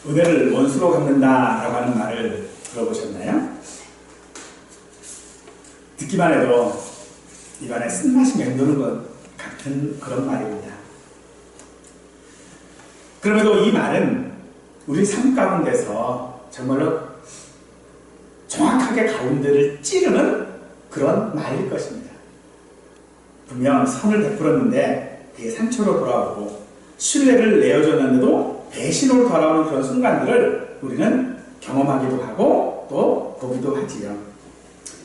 은혜를 원수로 갚는다라고 하는 말을 들어보셨나요? 듣기만 해도 입안에 쓴맛이 맴도는 것 같은 그런 말입니다. 그럼에도 이 말은 우리 삶 가운데서 정말로 정확하게 가운데를 찌르는 그런 말일 것입니다. 분명 선을 베풀었는데 그게 상처로 돌아오고, 신뢰를 내어줬는데도 배신으로 돌아오는 그런 순간들을 우리는 경험하기도 하고 또 보기도 하지요.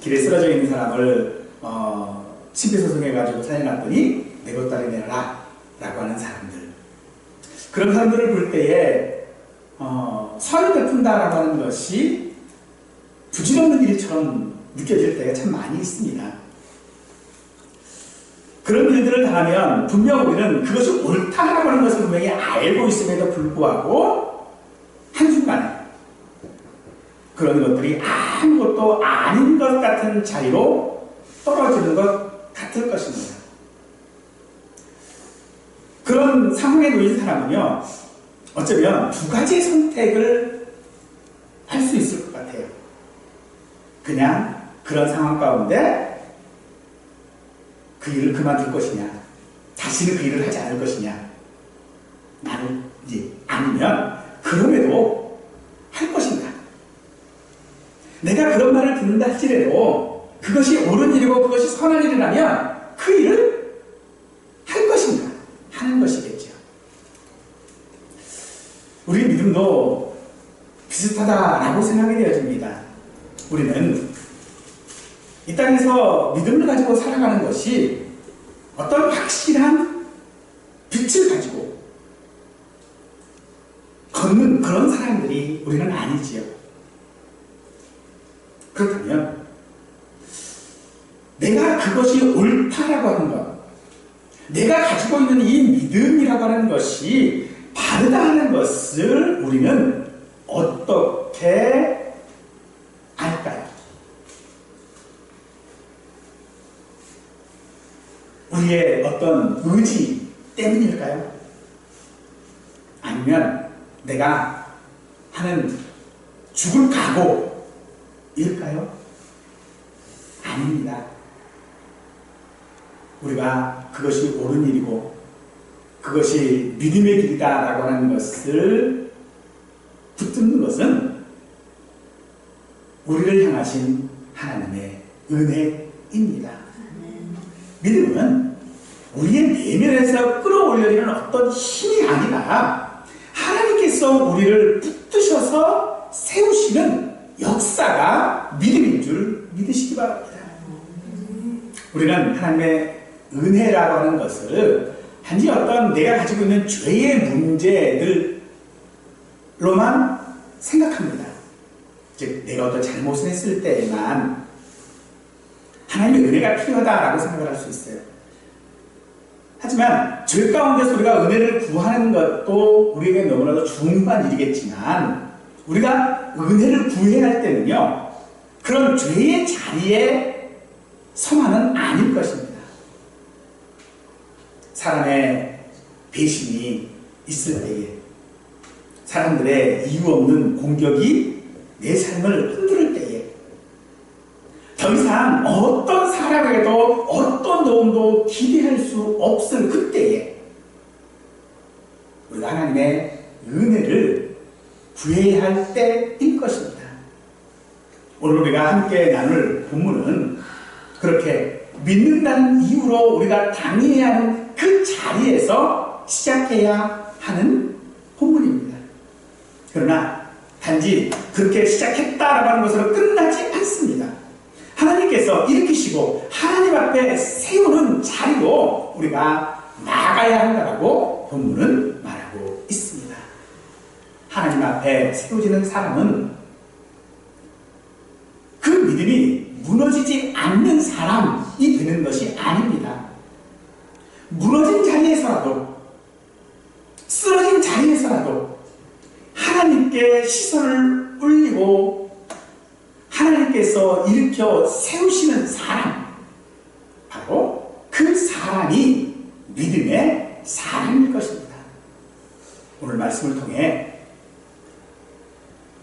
길에 쓰러져 있는 사람을 심폐소생해가지고 살려놨더니 내 보따리 내놔라 라고 하는 사람들, 그런 사람들을 볼 때에 선을 베푼다라고 하는 것이 부질없는 일처럼 느껴질 때가 참 많이 있습니다. 그런 일들을 당하면 분명 우리는 그것이 옳다라고 하는 것을 분명히 알고 있음에도 불구하고 한순간에 그런 것들이 아무것도 아닌 것 같은 자리로 떨어지는 것 같을 것입니다. 그런 상황에 놓인 사람은요, 어쩌면 두 가지의 선택을 할 수 있을 것 같아요. 그냥 그런 상황 가운데 그 일을 그만둘 것이냐, 다시는 그 일을 하지 않을 것이냐, 아니면 그럼에도 할 것인가. 내가 그런 말을 듣는다 할지라도 그것이 옳은 일이고 그것이 선한 일이라면 그 일을 할 것인가 하는 것이겠죠. 우리 믿음도 비슷하다라고 생각이 되어집니다. 우리는 이 땅에서 믿음을 가지고 살아가는 것이 어떤 확실한 빛을 가지고 걷는 그런 사람들이 우리는 아니지요. 그렇다면 내가 그것이 옳다라고 하는 것, 내가 가지고 있는 이 믿음이라고 하는 것이 바르다 하는 것을 우리는 어떻게 알까요? 우리의 어떤 의지 때문일까요? 아니면 내가 하는 죽을 각오일까요? 아닙니다. 우리가 그것이 옳은 일이고 그것이 믿음의 길이다라고 하는 것을 붙드는 것은 우리를 향하신 하나님의 은혜입니다. 믿음은 우리의 내면에서 끌어올려지는 어떤 힘이 아니라 하나님께서 우리를 붙드셔서 세우시는 역사가 믿음인 줄 믿으시기 바랍니다. 우리는 하나님의 은혜라고 하는 것을 단지 어떤 내가 가지고 있는 죄의 문제들로만 생각합니다. 즉 내가 어떤 잘못을 했을 때에만 하나님의 은혜가 필요하다라고 생각을 할 수 있어요. 하지만 죄 가운데서 우리가 은혜를 구하는 것도 우리에게 너무나도 중요한 일이겠지만, 우리가 은혜를 구해야 할 때는요, 그런 죄의 자리에 서만은 아닐 것입니다. 사람의 배신이 있을 때에, 사람들의 이유 없는 공격이 내 삶을 흔들 때에, 더 이상 어떤 사람에게도 어떤 도움도 기대할 수 없을 그때에 우리가 하나님의 은혜를 구해야 할 때일 것입니다. 오늘 우리가 함께 나눌 본문은 그렇게 믿는다는 이유로 우리가 당해야 하는 그 자리에서 시작해야 하는 본문입니다. 그러나 단지 그렇게 시작했다라고 하는 것으로 끝나지 않습니다. 하나님께서 일으키시고 하나님 앞에 세우는 자리로 우리가 나아가야 한다고 본문은 말하고 있습니다. 하나님 앞에 세워지는 사람은 그 믿음이 무너지지 않는 사람이 되는 것이 아닙니다. 무너진 자리에서라도, 쓰러진 자리에서라도 하나님께 시선을 올리고 하나님께서 일으켜 세우시는 사람, 바로 그 사람이 믿음의 사람일 것입니다. 오늘 말씀을 통해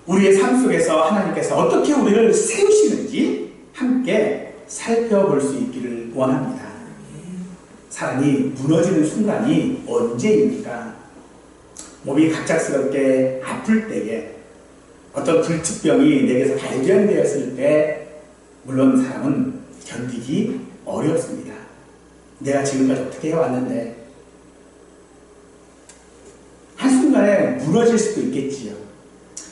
우리의 삶 속에서 하나님께서 어떻게 우리를 세우시는지 함께 살펴볼 수 있기를 원합니다. 사람이 무너지는 순간이 언제입니까? 몸이 갑작스럽게 아플 때에, 어떤 불치병이 내게서 발견되었을 때, 물론 사람은 견디기 어렵습니다. 내가 지금까지 어떻게 해왔는데, 한순간에 무너질 수도 있겠지요.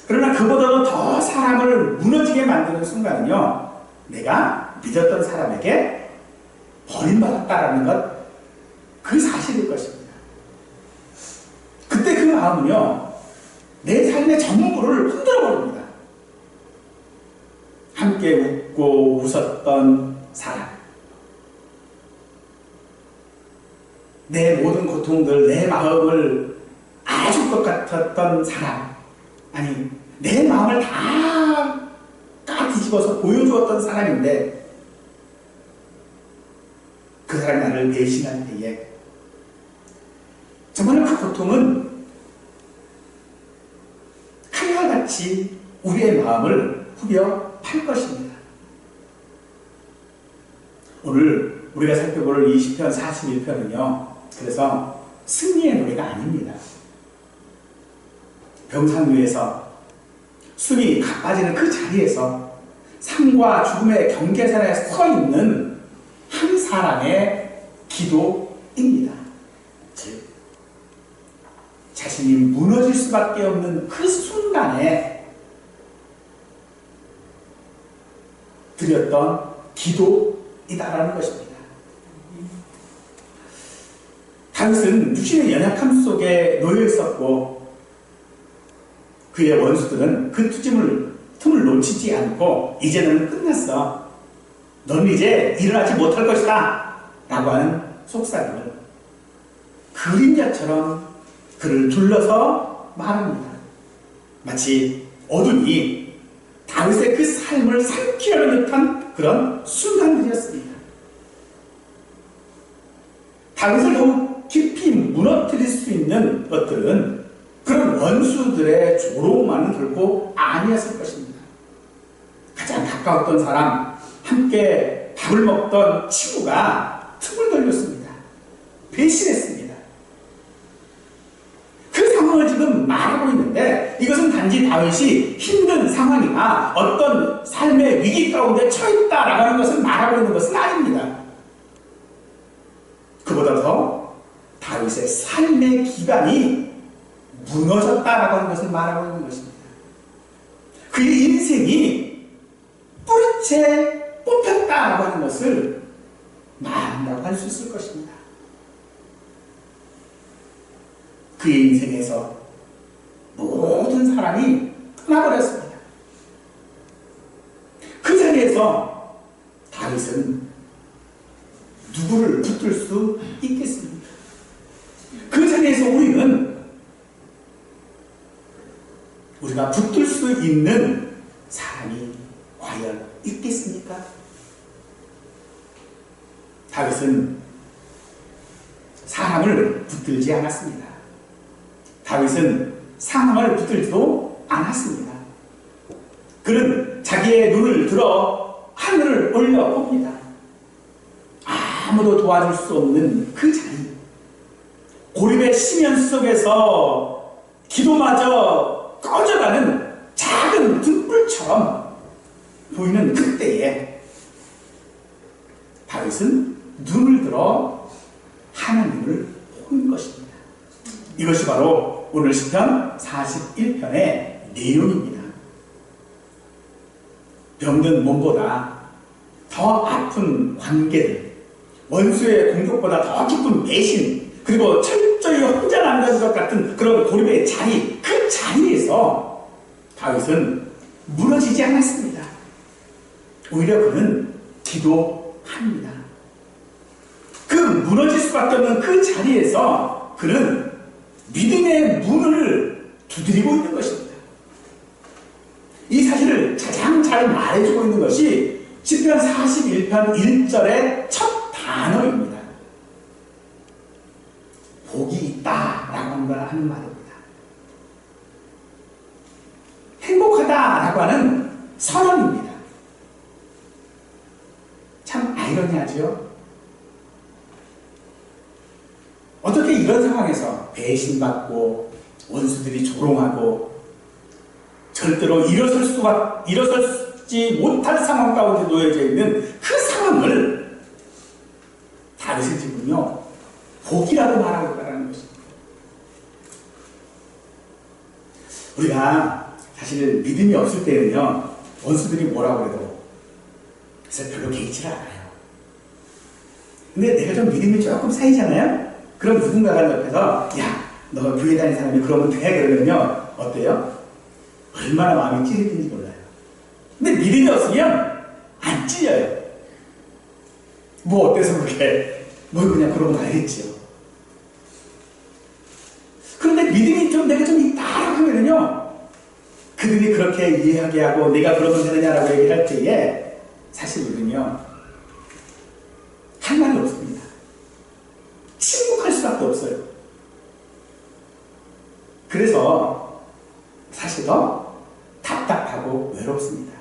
그러나 그보다도 더 사람을 무너지게 만드는 순간은요, 내가 믿었던 사람에게 버림받았다라는 것, 그 사실일 것입니다. 그때 그 마음은요, 내 삶의 전부를 흔들어버립니다. 함께 웃고 웃었던 사람, 내 모든 고통들, 내 마음을 알아줄 것 같았던 사람, 아니 내 마음을 다 까뒤집어서 보여주었던 사람인데, 그 사람이 나를 배신할 때에 정말 그 고통은 칼날같이 우리의 마음을 후벼 팔 것입니다. 오늘 우리가 살펴볼 20편, 41편은요, 그래서 승리의 노래가 아닙니다. 병상 위에서 숨이 가빠지는 그 자리에서 삶과 죽음의 경계선에 서 있는 한 사람의 기도입니다. 즉, 자신이 무너질 수밖에 없는 그 순간에 드렸던 기도이다라는 것입니다. 다윗은 육신의 연약함 속에 놓여 있었고, 그의 원수들은 그 틈을 놓치지 않고 이제는 끝났어, 너는 이제 일어나지 못할 것이다 라고 하는 속삭임을 그림자처럼 그를 둘러서 말합니다. 마치 어둠이 다윗의 그 삶을 삼키려는 듯한 그런 순간들이었습니다. 다윗을 더욱 깊이 무너뜨릴 수 있는 것들은 그런 원수들의 조롱만은 결코 아니었을 것입니다. 가장 가까웠던 사람, 함께 밥을 먹던 친구가 틈을 돌렸습니다. 배신했습니다. 그 상황을 지금 말하고 있는데, 이것은 단지 다윗이 힘든 상황이나 어떤 삶의 위기 가운데 처했다라고 하는 것을 말하고 있는 것은 아닙니다. 그보다 더 다윗의 삶의 기반이 무너졌다라고 하는 것을 말하고 있는 것입니다. 그의 인생이 뿌리채 뽑혔다라고 하는 것을 말한다고 할 수 있을 것입니다. 그의 인생에서 모든 사람이 떠나버렸습니다. 그 자리에서 다윗은 누구를 붙들 수 있겠습니까? 그 자리에서 우리가 붙들 수 있는 사람이 과연 있겠습니까? 다윗은 사람을 붙들지 않았습니다. 다윗은 상황을 붙들지도 않았습니다. 그는 자기의 눈을 들어 하늘을 올려봅니다. 아무도 도와줄 수 없는 그 자리, 고립의 심연 속에서 기도마저 꺼져가는 작은 등불처럼 보이는 그때에 다윗은 눈을 들어 하나님을 본 것입니다. 이것이 바로 오늘 시편 41편의 내용입니다. 병든 몸보다 더 아픈 관계들, 원수의 공격보다 더 깊은 배신, 그리고 철저히 혼자 남는 것 같은 그런 고립의 자리, 그 자리에서 다윗은 무너지지 않았습니다. 오히려 그는 기도합니다. 그 무너질 수밖에 없는 그 자리에서 그는 믿음의 문을 두드리고 있는 것입니다. 이 사실을 가장 잘 말해주고 있는 것이 시편 41편 1절의 첫 단어입니다. 복이 있다라고 하는 말입니다. 행복하다 라고 하는 선언입니다. 참 아이러니하죠? 어떻게 이런 상황에서 배신받고 원수들이 조롱하고 절대로 일어설지 못할 상황 가운데 놓여져 있는 그 상황을 다윗은 지금요 복이라고 말하고 있다는 것입니다. 우리가 사실 믿음이 없을 때는요 원수들이 뭐라고 해도 그래서 별로 개의치를 않아요. 근데 내가 좀 믿음이 조금 쌓이잖아요? 그럼 누군가가 옆에서 야, 너 교회 다니는 사람이 그러면 돼? 그러면요 어때요? 얼마나 마음이 찌릿한지 몰라요. 근데 믿음이 없으면 안 찔려요. 뭐 어때서 그렇게 뭐 그냥 그러고 가야겠지요. 그런데 믿음이 좀 내가 좀 있다 하면은요 그들이 그렇게 이해하게 하고 내가 그러면 되느냐라고 얘기를 할 때에 사실 우리는요 할 말이 없습니다. 침묵할 수밖에 없어요. 그래서 사실 더 답답하고 외롭습니다.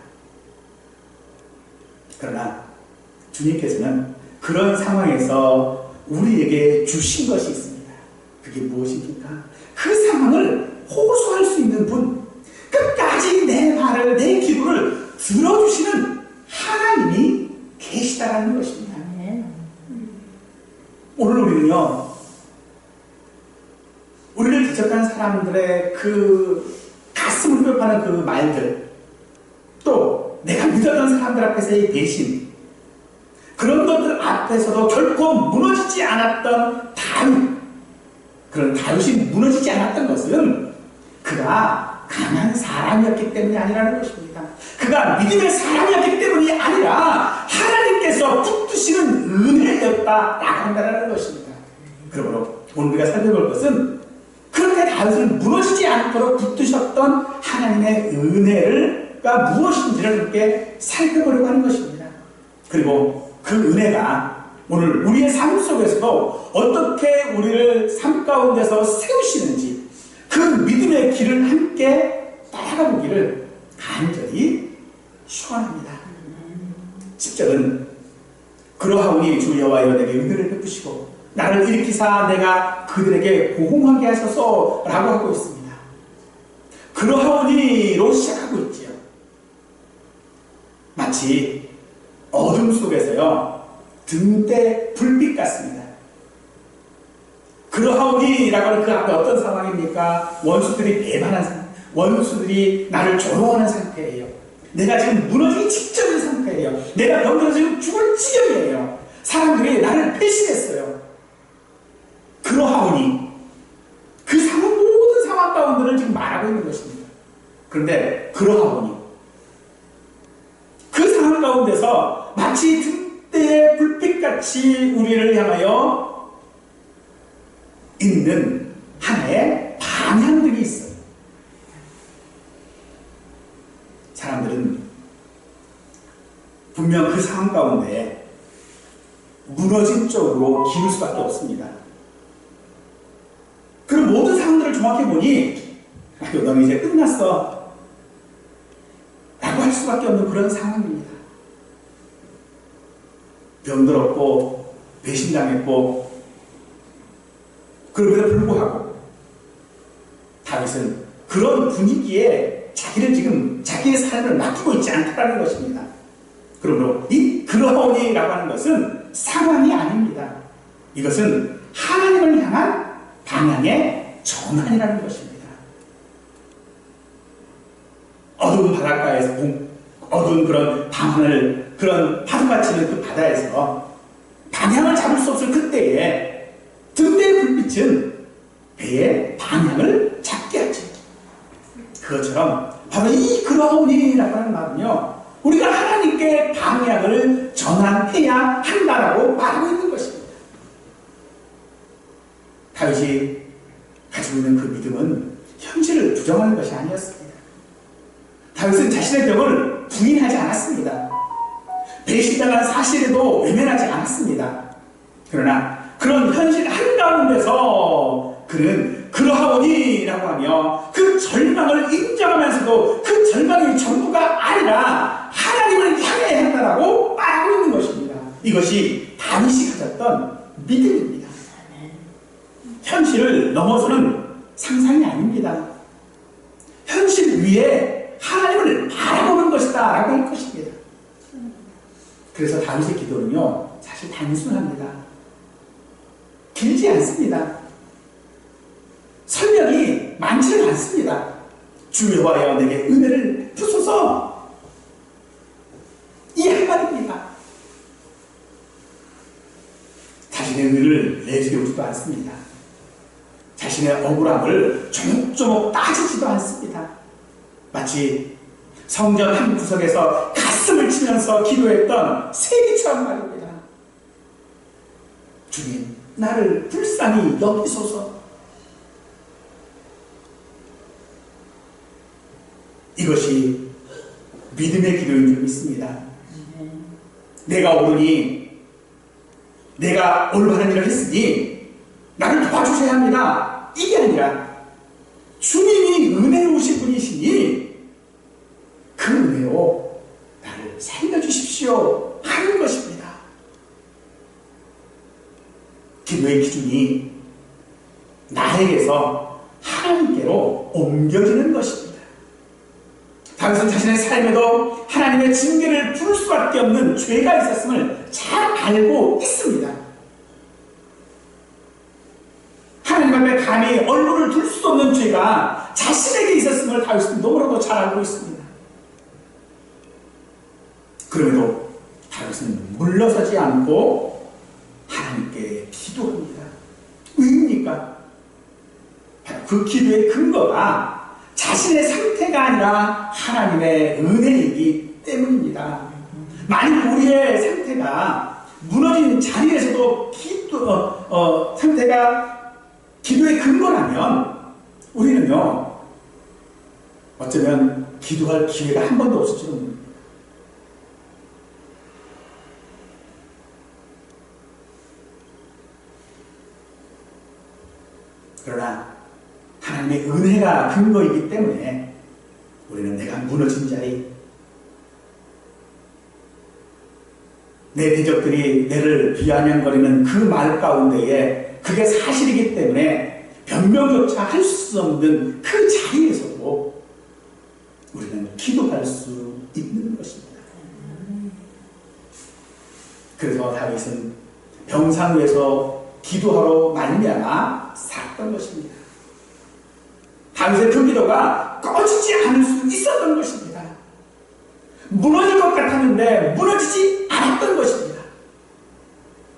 그러나 주님께서는 그런 상황에서 우리에게 주신 것이 있습니다. 그게 무엇입니까? 그 상황을 호소할 수 있는 분, 끝까지 내 말을, 내 기도를 들어주시는 하나님이 계시다라는 것입니다. 오늘 우리는요, 우리를 대적하는 사람들의 그 가슴을 후벼파는 그 말들, 또 내가 믿었던 사람들 앞에서의 배신, 그런 것들 앞에서도 결코 무너지지 않았던 다윗, 그런 다윗이 무너지지 않았던 것은 그가 강한 사람이었기 때문이 아니라는 것입니다. 그가 믿음의 사람이었기 때문이 아니라 하나님께서 붙드시는 은혜였다라고 한다는 것입니다. 그러므로 오늘 우리가 살펴볼 것은 그렇게 다윗을 무너지지 않도록 붙드셨던 하나님의 은혜가 무엇인지를 이렇게 살펴보려고 하는 것입니다. 그리고 그 은혜가 오늘 우리의 삶 속에서도 어떻게 우리를 삶 가운데서 세우시는지 그 믿음의 길을 함께 따라가 보기를 간절히 축원합니다. 10절은 그러하오니 주 여호와여 내게 은혜를 베푸시고 나를 일으키사 내가 그들에게 보응하게 하소서 라고 하고 있습니다. 그러하오니로 시작하고 있지요. 마치 어둠 속에서요 등대 불빛 같습니다. 그러하오니라고 하는 그 앞에 어떤 상황입니까? 원수들이 배반한 상태, 원수들이 나를 조롱하는 상태예요. 내가 지금 무너지기 직전인 상태예요. 내가 병들어서 지금 죽을 지경이에요. 사람들이 나를 배신했어요. 그러하오니 그 상황 모든 상황 가운데를 지금 말하고 있는 것입니다. 그런데 그러하오니 그 상황 가운데서 마치 등대의 불빛같이 우리를 향하여 있는 하나의 방향들이 있어요. 사람들은 분명 그 상황 가운데 무너진 쪽으로 기울 수밖에 없습니다. 그럼 모든 상황들을 종합해 보니 너는 이제 끝났어 라고 할 수밖에 없는 그런 상황입니다. 병들었고 배신당했고 그럼에도 불구하고 다윗은 그런 분위기에 자기를 지금 자기의 삶을 맡기고 있지 않다는 것입니다. 그러므로 이 그러하오니라고 하는 것은 상황이 아닙니다. 이것은 하나님을 향한 방향의 전환이라는 것입니다. 어두운 바닷가에서 어두운 그런 방황을 그런 파도가 치는 그 바다에서 방향을 잡을 수 없을 그때에 등대의 불빛은 배의 방향을 잡게 하죠. 그것처럼 바로 이 그러하오니라고 하는 말은요 우리가 하나님께 방향을 전환해야 한다라고 말하고 있는 것입니다. 다윗이 가지고 있는 그 믿음은 현실을 부정하는 것이 아니었습니다. 다윗은 자신의 병을 부인하지 않았습니다. 배신당한 사실에도 외면하지 않았습니다. 그러나 그런 현실 한가운데서 그는 그러하오니라고 하며 그 절망을 인정하면서도 그 절망이 전부가 이것이 다윗이 가졌던 믿음입니다. 현실을 넘어서는 상상이 아닙니다. 현실 위에 하나님을 바라보는 것이다 라고 할 것입니다. 그래서 다윗의 기도는요, 사실 단순합니다. 길지 않습니다. 설명이 많지는 않습니다. 주 여호와여 내게 은혜를 주소서, 이 한마디입니다. 자신의 은혜를 내세우지도 않습니다. 자신의 억울함을 조목조목 따지지도 않습니다. 마치 성전 한 구석에서 가슴을 치면서 기도했던 세리처럼 말입니다. 주님, 나를 불쌍히 여기소서. 이것이 믿음의 기도인 줄 믿습니다. 내가 옳으니, 내가 올바른 일을 했으니 나를 도와주셔야 합니다. 이게 아니라 주님이 은혜로우신 분이시니 그 은혜로 나를 살려주십시오 하는 것입니다. 기도의 기준이 나에게서 하나님께로 옮겨지는 것입니다. 다윗은 자신의 삶에도 하나님의 징계를 부를 수밖에 없는 죄가 있었음을 잘 알고 있습니다. 하나님 앞에 감히 얼굴을 둘 수 없는 죄가 자신에게 있었음을 다윗은 너무나도 잘 알고 있습니다. 그럼에도 다윗은 물러서지 않고 하나님께 기도합니다. 왜입니까? 그 기도의 근거가 자신의 상태가 아니라 하나님의 은혜이기 때문입니다. 만약 우리의 상태가 무너진 자리에서도 상태가 기도의 근거라면 우리는요, 어쩌면 기도할 기회가 한 번도 없을지도 모릅니다. 그러나 하나님의 은혜가 근거이기 때문에 우리는 내가 무너진 자리, 내 대적들이 내를 비아냥거리는 그 말 가운데에 그게 사실이기 때문에 변명조차 할 수 없는 그 자리에서도 우리는 기도할 수 있는 것입니다. 그래서 다윗은 병상 위에서 기도하러 말미암아 살았던 것입니다. 다윗의 그 기도가 꺼지지 않을 수 있었던 것입니다. 무너질 것 같았는데 무너지지 않았던 것입니다.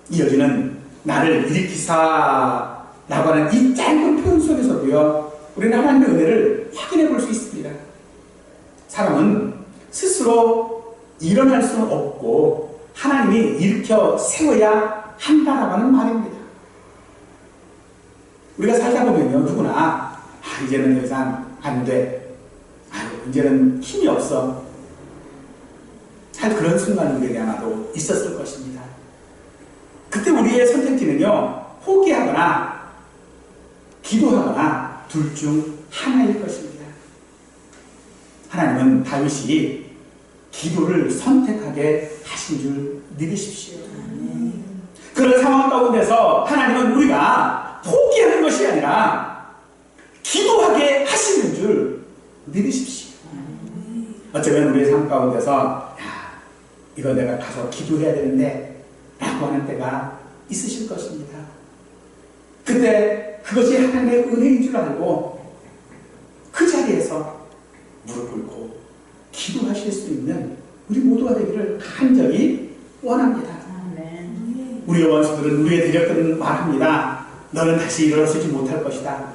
이어지는 나를 일으키사 라고 하는 이 짧은 표현 속에서도요, 우리는 하나님의 은혜를 확인해 볼 수 있습니다. 사람은 스스로 일어날 수는 없고 하나님이 일으켜 세워야 한다라고 하는 말입니다. 우리가 살다 보면요, 누구나 이제는 더 이상 안 돼, 이제는 힘이 없어 할 그런 순간이 우리에게 아마도 있었을 것입니다. 그때 우리의 선택지는요, 포기하거나 기도하거나 둘 중 하나일 것입니다. 하나님은 다윗이 기도를 선택하게 하신 줄 믿으십시오. 그런 상황 가운데서 하나님은 우리가 포기하는 것이 아니라 기도하게 하시는 줄 믿으십시오. 어쩌면 우리의 삶 가운데서 이거 내가 가서 기도해야 되는데 라고 하는 때가 있으실 것입니다. 근데 그것이 하나님의 은혜인 줄 알고 그 자리에서 무릎 꿇고 기도하실 수 있는 우리 모두가 되기를 간절히 원합니다. 우리의 원수들은 우리의 대적들은 말합니다. 너는 다시 일어서지 못할 것이다.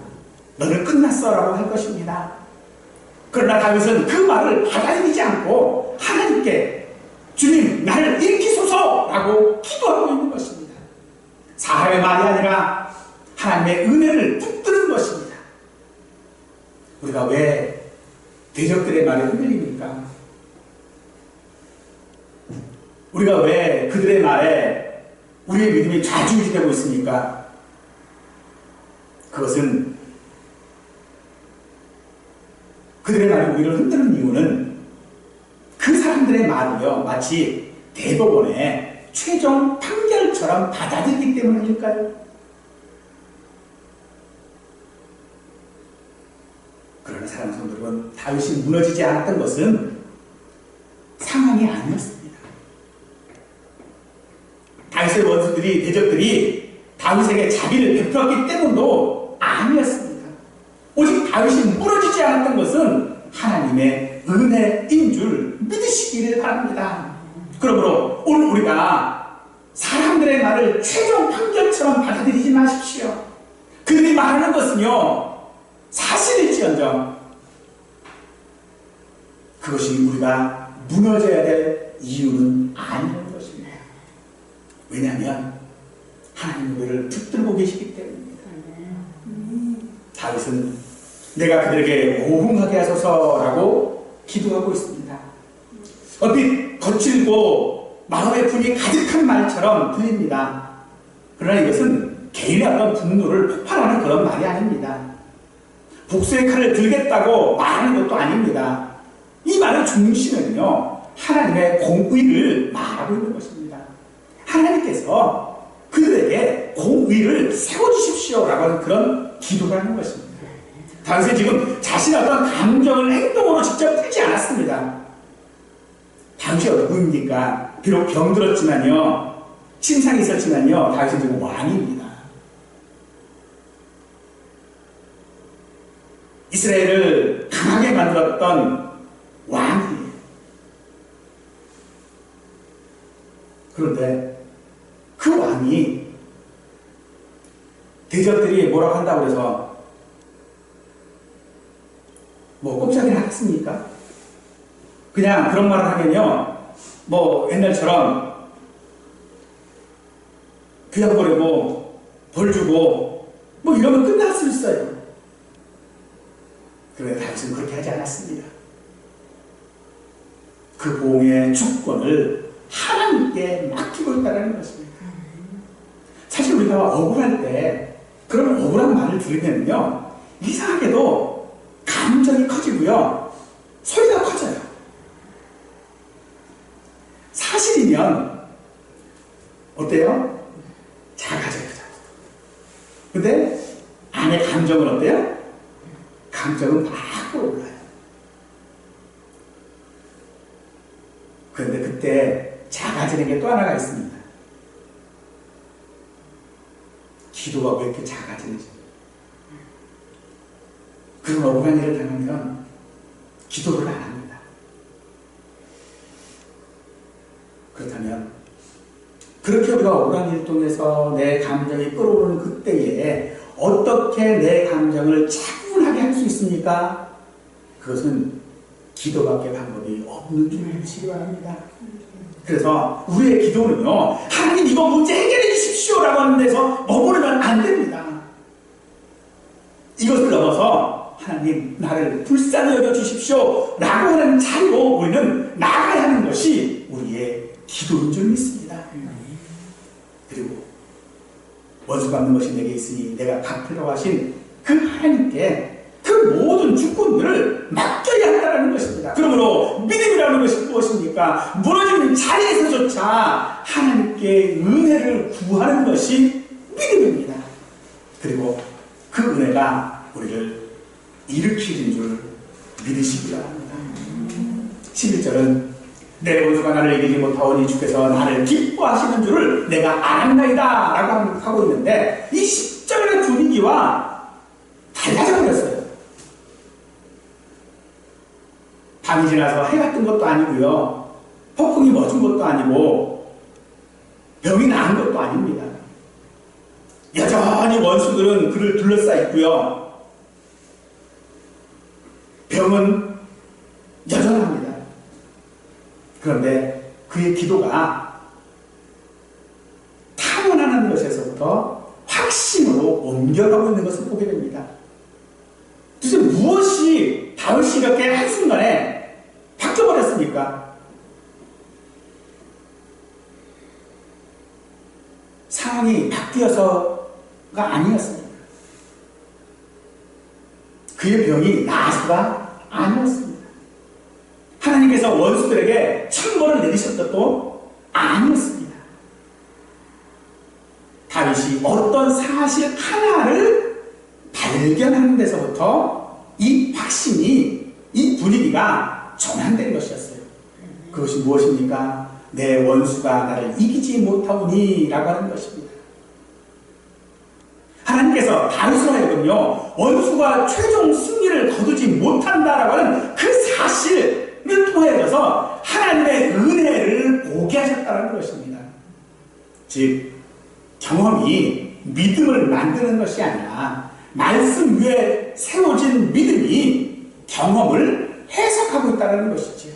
너는 끝났어 라고 할 것입니다. 그러나 다윗은 그 말을 받아들이지 않고 하나님께 주님 나를 일으키소서 라고 기도하고 있는 것입니다. 사람의 말이 아니라 하나님의 은혜를 붙드는 것입니다. 우리가 왜 대적들의 말에 흔들립니까? 우리가 왜 그들의 말에 우리의 믿음이 좌지우지되고 있습니까? 그것은 그들의 말이 우리를 흔드는 이유는 그 사람들의 말이요, 마치 대법원에 최종 판결처럼 받아들이기 때문일까요? 그러나 사랑하는 성도 여러분, 다윗이 무너지지 않았던 것은 상황이 아니었습니다. 다윗의 원수들이, 대적들이 다윗에게 자비를 베풀었기 때문도 아니었습니다. 오직 다윗이 무너지지 않았던 것은 하나님의 은혜인 줄 믿으시기를 바랍니다. 그러므로 오늘 우리가 사람들의 말을 최종 판결처럼 받아들이지 마십시오. 그들이 말하는 것은요, 사실일지언정 그것이 우리가 무너져야 될 이유는 아니라는 것입니다. 왜냐하면 하나님 우리를 붙들고 계시기 때문입니다. 다윗은 내가 그들에게 호응하게 하소서라고 기도하고 있습니다. 얼핏 거칠고 마음의 분이 가득한 말처럼 들립니다. 그러나 이것은 개인의 어떤 분노를 폭발하는 그런 말이 아닙니다. 복수의 칼을 들겠다고 말하는 것도 아닙니다. 이 말의 중심은요, 하나님의 공의를 말하고 있는 것입니다. 하나님께서 그들에게 공의를 세워주십시오라고 하는 그런 기도라는 것입니다. 다윗은 지금 자신의 어떤 감정을 행동으로 직접 풀지 않았습니다. 다윗이 누구입니까? 비록 병들었지만요, 침상이 있었지만요, 다윗은 지금 왕입니다. 이스라엘을 강하게 만들었던 왕이에요. 그런데 그 왕이 대적들이 뭐라고 한다고 해서 뭐 꼼짝이나 하겠습니까? 그냥 그런 말을 하면요, 뭐 옛날처럼 그냥 버리고 벌 주고 뭐 이러면 끝날 수 있어요. 그런데 다윗은 그렇게 하지 않았습니다. 그 보응의 주권을 하나님께 맡기고 있다는 것입니다. 사실 우리가 억울할 때 그런 억울한 말을 들으면요, 이상하게도 감정이 커지고요, 소리가 커져요. 사실이면 어때요? 작아져요. 근데 안에 감정은 어때요? 감정은 막 올라요. 그런데 그때 작아지는 게 또 하나가 있습니다. 기도가 왜 이렇게 작아지는지. 그런 억울한 일을 당하면 기도를 안 합니다. 그렇다면 그렇게 우리가 억울한 일을 통해서 내 감정이 끌어오르는 그때에 어떻게 내 감정을 차분하게 할 수 있습니까? 그것은 기도밖에 방법이 없는 줄 믿으시기 바랍니다. 그래서 우리의 기도는요, 하나님 이거 문제 해결해 주십시오 라고 하는 데서 머무르면 안 됩니다. 이것을 넘어서 하나님 나를 불쌍히 여겨 주십시오 라고 하는 자리로 우리는 나가야 하는 것이 우리의 기도인 줄 믿습니다. 그리고 원수 갚는 것이 내게 있으니 내가 갚으려고 하신 그 하나님께 그 모든 주권들을 맡겨야 한다는 것입니다. 그러므로 믿음이라는 것이 무엇입니까? 무너지는 자리에서조차 하나님께 은혜를 구하는 것이 믿음입니다. 그리고 그 은혜가 우리를 일으키는 줄 믿으시기 바랍니다. 11절은 내 원수가 나를 이기지 못하오니 주께서 나를 기뻐하시는 줄을 내가 알았나이다 라고 하고 있는데, 이 10절의 분위기와 달라져 버렸어요. 밤이 지나서 해가 뜬 것도 아니고요, 폭풍이 멎은 것도 아니고 병이 나은 것도 아닙니다. 여전히 원수들은 그를 둘러싸 있고요, 병은 여전합니다. 그런데 그의 기도가 타원하는 것에서부터 확신으로 옮겨가고 있는 것을 보게 됩니다. 도대체 무엇이 다윗이 이렇게 한순간에 바뀌어버렸습니까? 상황이 바뀌어서가 아니었습니다. 그의 병이 나아서가 아니었습니다. 하나님께서 원수들에게 천벌을 내리셨던 것도 아니었습니다. 반드시 어떤 사실 하나를 발견하는 데서부터 이 확신이, 이 분위기가 전환된 것이었어요. 그것이 무엇입니까? 내 원수가 나를 이기지 못하오니 라고 하는 것입니다. 하나님께서 다윗으로 하여금요, 원수가 최종 승리를 거두지 못한다라고 하는 그 사실을 통해서 하나님의 은혜를 보게 하셨다는 것입니다. 즉, 경험이 믿음을 만드는 것이 아니라 말씀 위에 세워진 믿음이 경험을 해석하고 있다는 것이죠.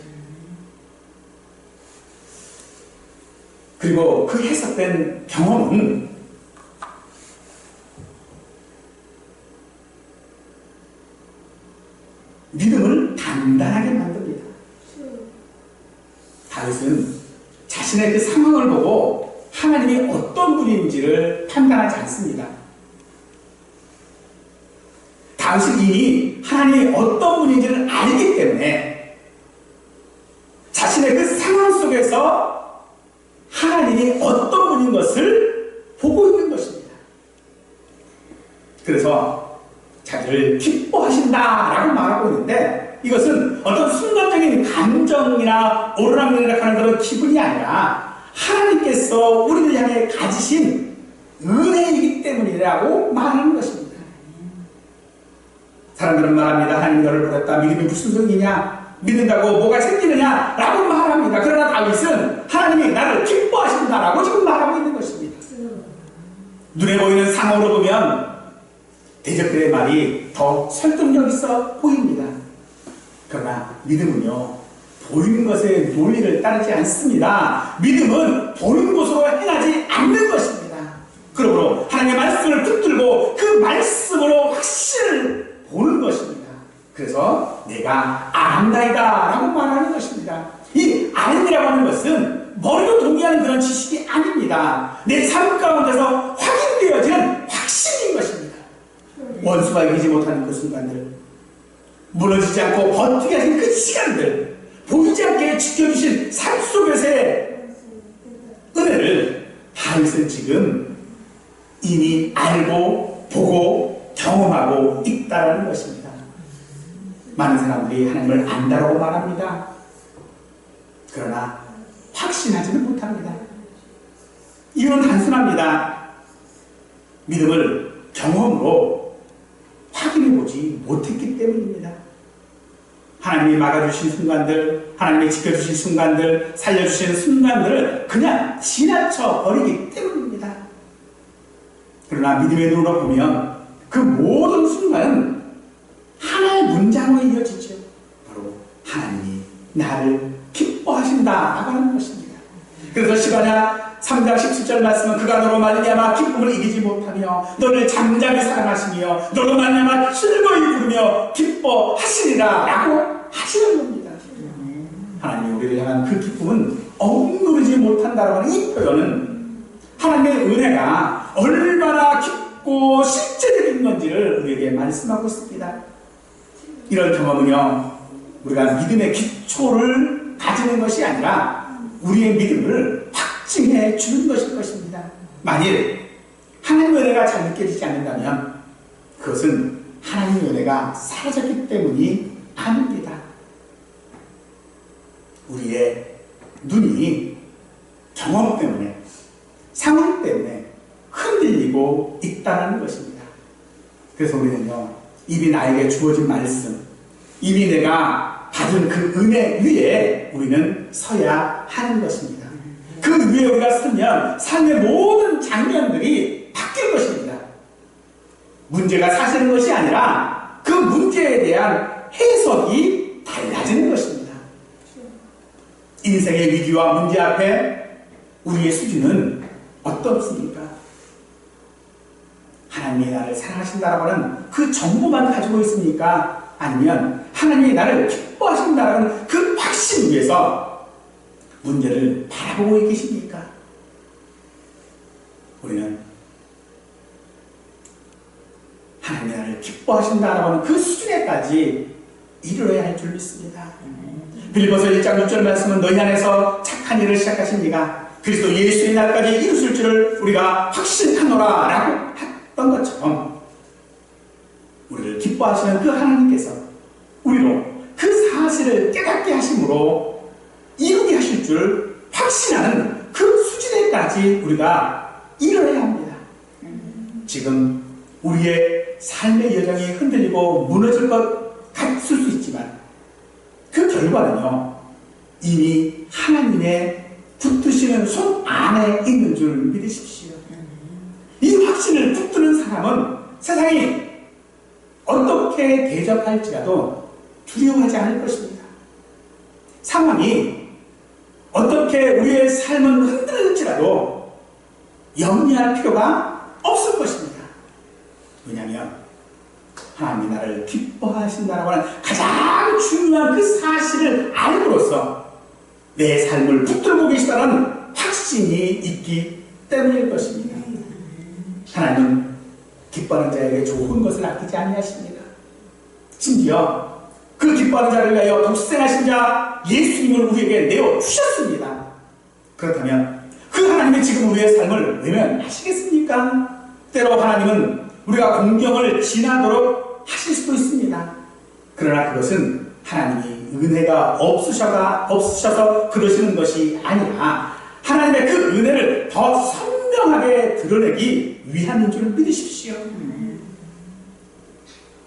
그리고 그 해석된 경험은 믿음을 단단하게 만듭니다. 다윗은 자신의 그 상황을 보고 하나님이 어떤 분인지를 판단하지 않습니다. 다윗은 이미 하나님이 어떤 분인지를 알기 때문에 자신의 그 상황 속에서 하나님이 어떤 분인 것을 보고 있는 것입니다. 그래서 자기를 기뻐하신다라고 말하고 있는데, 이것은 어떤 순간적인 감정이나 오르락내리락 하는 그런 기분이 아니라 하나님께서 우리를 향해 가지신 은혜이기 때문이라고 말하는 것입니다. 사람들은 말합니다. 하나님이 너를 보냈다. 믿음이 무슨 소용이냐? 믿는다고 뭐가 생기느냐? 라고 말합니다. 그러나 다윗은 하나님이 나를 기뻐하신다라고 지금 말하고 있는 것입니다. 눈에 보이는 상황으로 보면 대적들의 말이 더 설득력 있어 보입니다. 그러나 믿음은요, 보이는 것의 논리를 따르지 않습니다. 믿음은 보이는 것으로 행하지 않는 것입니다. 그러므로 하나님의 말씀을 붙들고 그 말씀으로 확신을 보는 것입니다. 그래서 내가 안다이다 라고 말하는 것입니다. 이 알이라고 하는 것은 머리로 동의하는 그런 지식이 아닙니다. 내 삶 가운데서 확인되어지는 확신인 것입니다. 원수가 이기지 못하는 그 순간들, 무너지지 않고 버티게 하신 그 시간들, 보이지 않게 지켜주신 삶 속에서의 은혜를 다윗은 지금 이미 알고 보고 경험하고 있다는 것입니다. 많은 사람들이 하나님을 안다라고 말합니다. 그러나 확신하지는 못합니다. 이유는 단순합니다. 믿음을 경험으로 확인해보지 못했기 때문입니다. 하나님이 막아주신 순간들, 하나님이 지켜주신 순간들, 살려주신 순간들을 그냥 지나쳐 버리기 때문입니다. 그러나 믿음의 눈으로 보면 그 모든 순간은 하나의 문장으로 이어지죠. 바로 하나님이 나를 기뻐하신다라고 하는 것입니다. 그래서 시바냐 3장 17절 말씀은 그가 너로 말미암아 기쁨을 이기지 못하며 너를 잠잠히 사랑하시며 너로 말미암아 즐거이 부르며 기뻐하시리라 라고 하시는 겁니다. 하나님이 우리를 향한 그 기쁨은 억누르지 못한다라고 하는 이 표현은 하나님의 은혜가 얼마나 깊고 실제적인 건지를 우리에게 말씀하고 있습니다. 이런 경험은요, 우리가 믿음의 기초를 가지는 것이 아니라 우리의 믿음을 확증해 주는 것일 것입니다. 만일 하나님의 은혜가 잘 느껴지지 않는다면 그것은 하나님의 은혜가 사라졌기 때문이 아닙니다. 우리의 눈이 경험 때문에, 상황 때문에 흔들리고 있다는 것입니다. 그래서 우리는요, 이미 나에게 주어진 말씀, 이미 내가 받은 그 은혜 위에 우리는 서야 하는 것입니다. 그 위에 우리가 서면 삶의 모든 장면들이 바뀔 것입니다. 문제가 사시는 것이 아니라 그 문제에 대한 해석이 달라지는 것입니다. 인생의 위기와 문제 앞에 우리의 수준은 어떻습니까? 하나님이 나를 사랑하신다라고 하는 그 정보만 가지고 있습니까? 아니면 하나님이 나를 기뻐하신다라는 그 확신 위에서 문제를 바라보고 계십니까? 우리는 하나님이 나를 기뻐하신다라고 하는 그 수준에까지 이르러야 할 줄 믿습니다. 빌립보서 1장 6절 말씀은 너희 안에서 착한 일을 시작하신 이가 그리스도 예수의 날까지 이루실 줄을 우리가 확신하노라 라고 했던 것처럼 우리를 기뻐하시는 그 하나님께서 우리로 그 사실을 깨닫게 하심으로 이루게 하실 줄 확신하는 그 수준에까지 우리가 이뤄야 합니다. 지금 우리의 삶의 여정이 흔들리고 무너질 것 같을 수 있지만 그 결과는요, 이미 하나님의 붙드시는 손 안에 있는 줄 믿으십시오. 이 확신을 붙드는 사람은 세상이 어떻게 대적할지라도 두려워하지 않을 것입니다. 상황이 어떻게 우리의 삶은 흔들릴지라도 염려할 필요가 없을 것입니다. 왜냐하면 하나님이 나를 기뻐하신다라고 하는 가장 중요한 그 사실을 알고로서 내 삶을 붙들고 계시다는 확신이 있기 때문일 것입니다. 하나님은 기뻐하는 자에게 좋은 것을 아끼지 아니하십니다. 심지어 그 기뻐하는 자를 위하여 독생하신 자 예수님을 우리에게 내어주셨습니다. 그렇다면 그 하나님이 지금 우리의 삶을 외면하시겠습니까? 때로 하나님은 우리가 공경을 지나도록 하실 수도 있습니다. 그러나 그것은 하나님이 은혜가 없으셔서 그러시는 것이 아니라 하나님의 그 은혜를 더 선명하게 드러내기 위함인 줄 믿으십시오.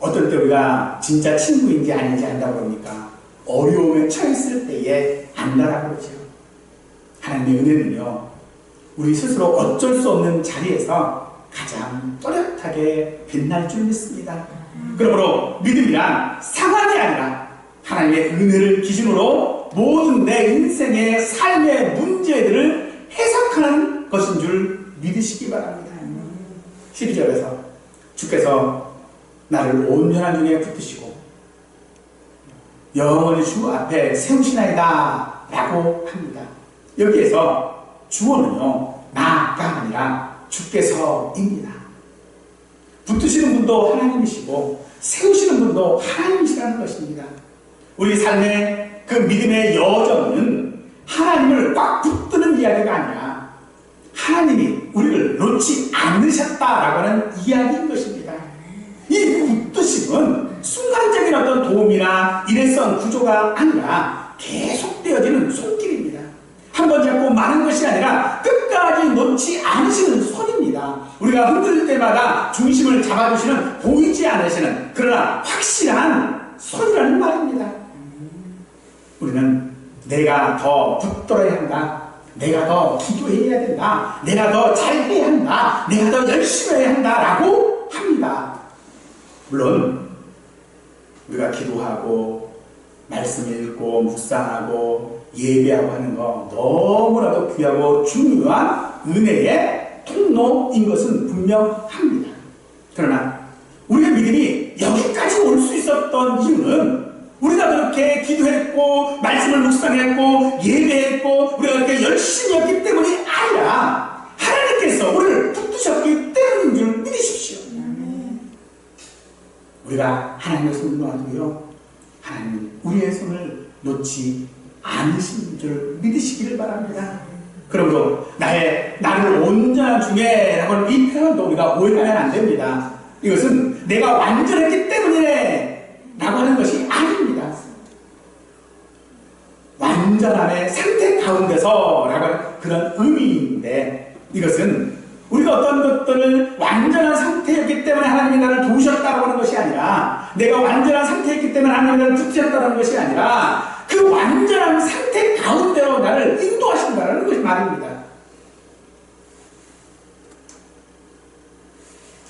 어떨 때 우리가 진짜 친구인지 아닌지 안다고 합니까? 어려움에 처했을 때에 안다라고 그러죠. 하나님의 은혜는요, 우리 스스로 어쩔 수 없는 자리에서 가장 또렷하게 빛날 줄 믿습니다. 그러므로 믿음이란 상황이 아니라 하나님의 은혜를 기준으로 모든 내 인생의 삶의 문제들을 해석하는 것인 줄 믿으시기 바랍니다. 12절에서 주께서 나를 온전한 중에 붙드시고 영원히 주 앞에 세우시나이다 라고 합니다. 여기에서 주어는요, 나가 아니라 주께서입니다. 붙드시는 분도 하나님이시고 세우시는 분도 하나님이시라는 것입니다. 우리 삶의 그 믿음의 여정은 하나님을 꽉 붙드는 이야기가 아니라 하나님이 우리를 놓지 않으셨다라고 하는 이야기인 것입니다. 이 붙드심은 순간적인 어떤 도움이나 일회성 구조가 아니라 계속되어지는 손길입니다. 한 번 잡고 마는 것이 아니라 끝까지 놓지 않으시는 손입니다. 우리가 흔들 때마다 중심을 잡아주시는 보이지 않으시는 그러나 확실한 손이라는 말입니다. 우리는 내가 더 붙들어야 한다, 내가 더 기도해야 된다, 내가 더 잘해야 한다, 내가 더 열심히 해야 한다라고 합니다. 물론 우리가 기도하고 말씀 읽고 묵상하고 예배하고 하는 거 너무나도 귀하고 중요한 은혜의 통로인 것은 분명합니다. 그러나 우리의 믿음이 여기까지 올 수 있었던 이유는 우리가 그렇게 기도했고 말씀을 묵상했고 예배했고 우리가 그렇게 열심히 했기 때문이 아니라 하나님께서 우리를 붙드셨기 때문인 줄 믿으십시오. 우리가 하나님의 손을 놔도요, 하나님은 우리의 손을 놓지 않으신 줄 믿으시기를 바랍니다. 그러므로 나를 온전한 중에 라고 이 표현도 우리가 오해하면 안 됩니다. 이것은 내가 완전했기 때문이네 라고 하는 것이 아닙니다. 완전함의 상태 가운데서 라고 하는 그런 의미인데, 이것은 우리가 어떤 것들을 완전한 상태였기 때문에 하나님이 나를 도우셨다고 하는 것이 아니라, 내가 완전한 상태였기 때문에 하나님이 나를 붙으셨다는 것이 아니라 그 완전한 상태 가운데로 나를 인도하신다는 것이 말입니다.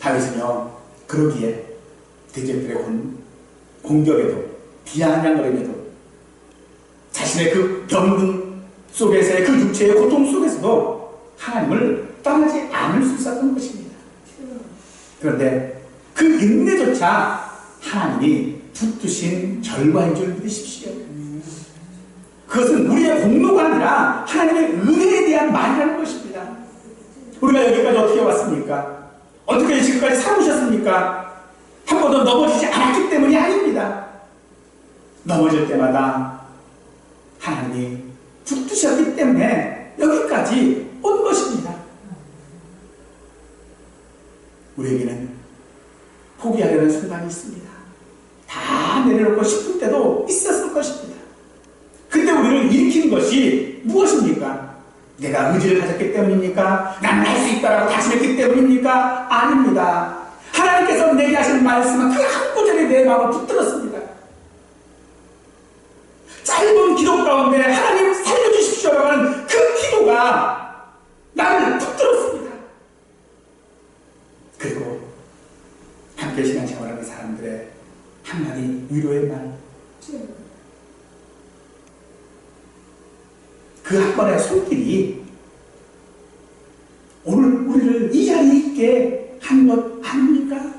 다윗은요, 그러기에 대적들의 공격에도 비아냥거림에도 자신의 그 병든 속에서의 그 육체의 고통 속에서도 하나님을 떠나지 않을 수 있었던 것입니다. 그런데 그 인내조차 하나님이 붙드신 결과인 줄 믿으십시오. 그것은 우리의 공로가 아니라 하나님의 은혜에 대한 말이라는 것입니다. 우리가 여기까지 어떻게 왔습니까? 어떻게 지금까지 살아오셨습니까? 한 번도 넘어지지 않았기 때문이 아닙니다. 넘어질 때마다 하나님이 붙드셨기 때문에 여기까지 온 것입니다. 우리에게는 포기하려는 순간이 있습니다. 다 내려놓고 싶을 때도 있었을 것입니다. 근데 우리를 일으키는 것이 무엇입니까? 내가 의지를 가졌기 때문입니까? 나는 할 수 있다라고 다짐했기 때문입니까? 아닙니다. 하나님께서 내게 하신 말씀은 그 한 구절에 내 마음을 붙들었습니다. 짧은 기도 가운데 하나님 살려주십시오라고 하는 그 기도가 나를 붙들었습니다. 그리고 함께 시간 생활하는 사람들의 한마디 위로의 말, 그 한 번의 손길이 오늘 우리를 이 자리에 있게 한 것 아닙니까?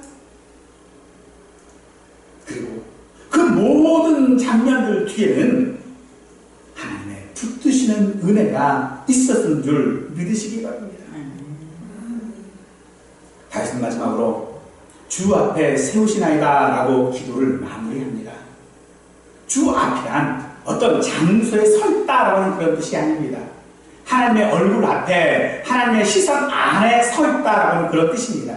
그리고 그 모든 장면들 뒤에는 하나님의 붙드시는 은혜가 있었던 줄 믿으시기 바랍니다. 다윗은 마지막으로 주 앞에 세우시나이다 라고 기도를 마무리합니다. 주 앞이란 어떤 장소에 서 있다라고 하는 그런 뜻이 아닙니다. 하나님의 얼굴 앞에, 하나님의 시선 안에 서 있다라고 하는 그런 뜻입니다.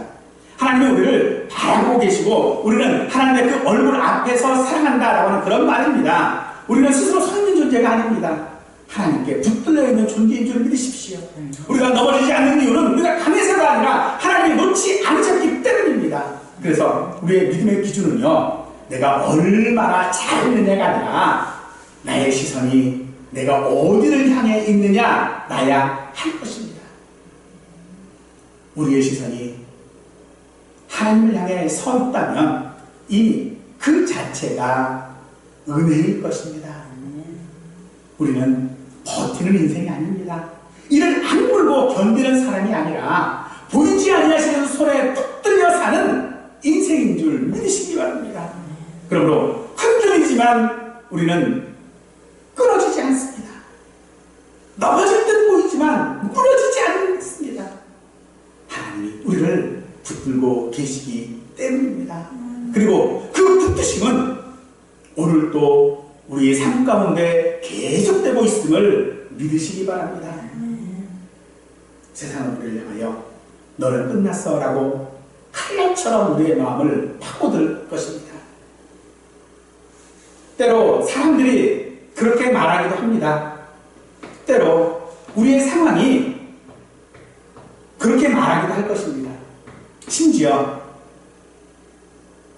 하나님이 우리를 바라보고 계시고 우리는 하나님의 그 얼굴 앞에서 사랑한다라고 하는 그런 말입니다. 우리는 스스로 서 있는 존재가 아닙니다. 하나님께 붙들려 있는 존재인 줄 믿으십시오. 우리가 넘어지지 않는 이유는 우리가 강해서가 아니라 하나님이 놓지 않으셨기 때문입니다. 그래서 우리의 믿음의 기준은요, 내가 얼마나 잘했느냐가 아니라 나의 시선이 내가 어디를 향해 있느냐 나야 할 것입니다. 우리의 시선이 하나님을 향해 서 있다면 이미 그 자체가 은혜일 것입니다. 우리는 버티는 인생이 아닙니다. 이를 악물고 견디는 사람이 아니라 보이지 아니하시는 손에 붙들려 사는 인생인 줄 믿으시기 바랍니다. 그러므로 흔들리지만 우리는 끊어지지 않습니다. 넘어질 듯 보이지만 무너지지 않습니다. 하나님이 우리를 붙들고 계시기 때문입니다. 그리고 그 붙드심은 오늘도 우리의 삶 가운데 계속되고 있음을 믿으시기 바랍니다. 세상은 우리를 향하여 너는 끝났어 라고 칼날처럼 우리의 마음을 파고들 것입니다. 때로 사람들이 그렇게 말하기도 합니다. 때로 우리의 상황이 그렇게 말하기도 할 것입니다. 심지어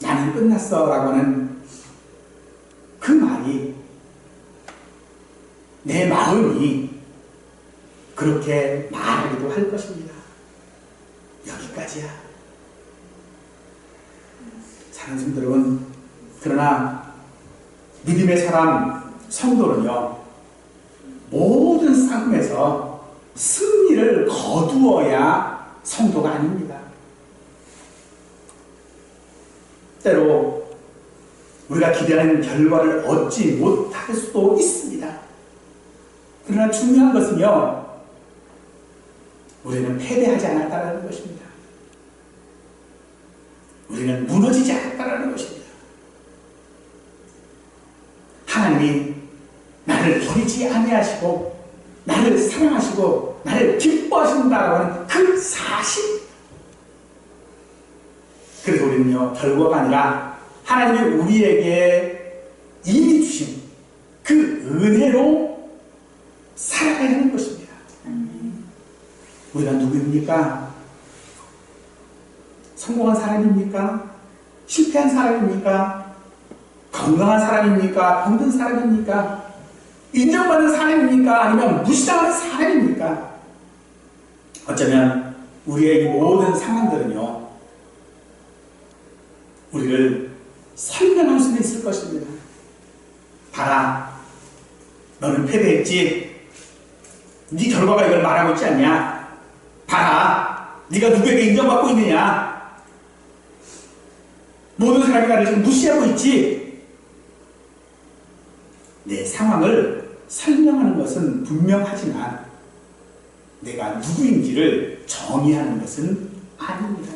나는 끝났어 라고 하는 그 말이 내 마음이 그렇게 말하기도 할 것입니다. 여기까지야. 사랑하는 성도 여러분, 그러나 믿음의 사람 성도는요, 모든 싸움에서 승리를 거두어야 성도가 아닙니다. 때로 우리가 기대하는 결과를 얻지 못할 수도 있습니다. 그러나 중요한 것은요, 우리는 패배하지 않았다는 것입니다. 우리는 무너지지 않았다는 것입니다. 하나님이 나를 버리지 아니하시고 나를 사랑하시고 나를 기뻐하신다라고 하는 그 사실. 그래서 우리는요, 결과가 아니라 하나님이 우리에게 이미 주신 그 은혜로 살아가야 하는 것입니다. 우리가 누구입니까? 성공한 사람입니까? 실패한 사람입니까? 건강한 사람입니까? 병든 사람입니까? 인정받는 사람입니까? 아니면 무시당하는 사람입니까? 어쩌면 우리의 이 모든 상황들은요, 우리를 설명할 수도 있을 것입니다. 봐라, 너는 패배했지? 네 결과가 이걸 말하고 있지 않냐? 봐라, 네가 누구에게 인정받고 있느냐? 모든 사람이 나를 지금 무시하고 있지? 내 상황을 설명하는 것은 분명하지만 내가 누구인지를 정의하는 것은 아닙니다.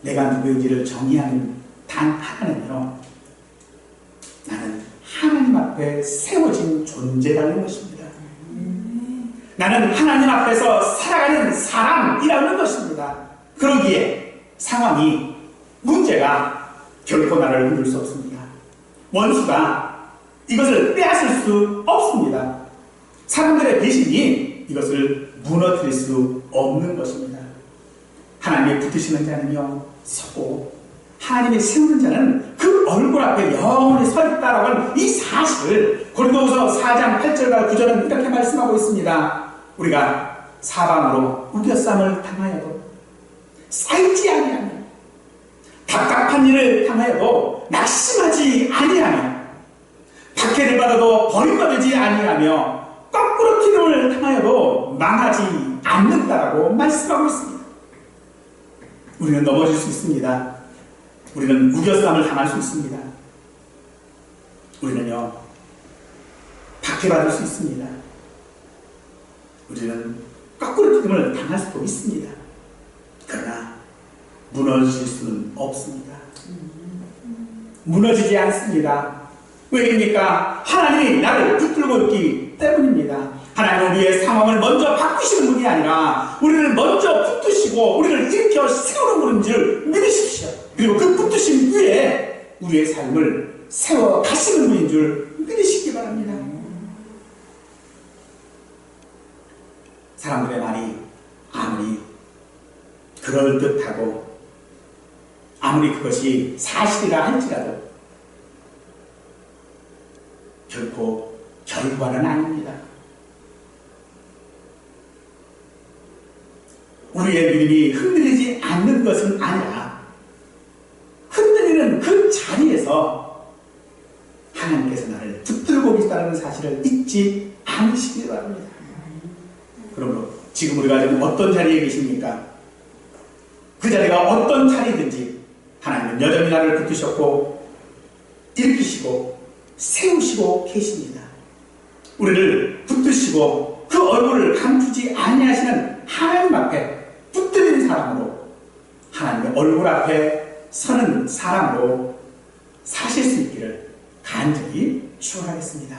내가 누구인지를 정의하는 단 하나는요, 나는 하나님 앞에 세워진 존재라는 것입니다. 나는 하나님 앞에서 살아가는 사람이라는 것입니다. 그러기에 상황이, 문제가 결코 나를 흔들 수 없습니다. 원수가 이것을 빼앗을 수 없습니다. 사람들의 배신이 이것을 무너뜨릴 수 없는 것입니다. 하나님의 붙드시는 자는요 서고, 하나님의 세우는 자는 그 얼굴 앞에 영원히 서 있다라고 하는 이 사실을 고린도후서 4장 8절과 9절은 이렇게 말씀하고 있습니다. 우리가 사방으로 우겨쌈을 당하여도 쌓이지 아니하며, 답답한 일을 당하여도 낙심하지 아니하며, 박해를 받아도 버림받지 아니하며, 거꾸로 기름을 당하여도 망하지 않는다라고 말씀하고 있습니다. 우리는 넘어질 수 있습니다. 우리는 우겨쌈을 당할 수 있습니다. 우리는요 박해받을 수 있습니다. 우리는 거꾸로 기름을 당할 수도 있습니다. 그러나 무너질 수는 없습니다. 무너지지 않습니다. 왜입니까? 하나님이 나를 붙들고 있기 때문입니다. 하나님은 우리의 상황을 먼저 바꾸시는 분이 아니라 우리를 먼저 붙드시고 우리를 일으켜 세우는 분인 줄 믿으십시오. 그리고 그 붙드심 위에 우리의 삶을 세워 가시는 분인 줄 믿으시기 바랍니다. 사람들의 말이 아무리 그럴듯하고 아무리 그것이 사실이라 할지라도 결코 결과는 아닙니다. 우리의 믿음이 흔들리지 않는 것은 아니라 흔들리는 그 자리에서 하나님께서 나를 붙들고 계시다는 사실을 잊지 않으시기 바랍니다. 그러므로 지금 우리가 지금 어떤 자리에 계십니까? 그 자리가 어떤 자리든지 하나님은 여전히 나를 붙드셨고 일으키시고 세우시고 계십니다. 우리를 붙드시고 그 얼굴을 감추지 아니하시는 하나님 앞에 붙들린 사람으로, 하나님의 얼굴 앞에 서는 사람으로 사실 수 있기를 간절히 축원하겠습니다.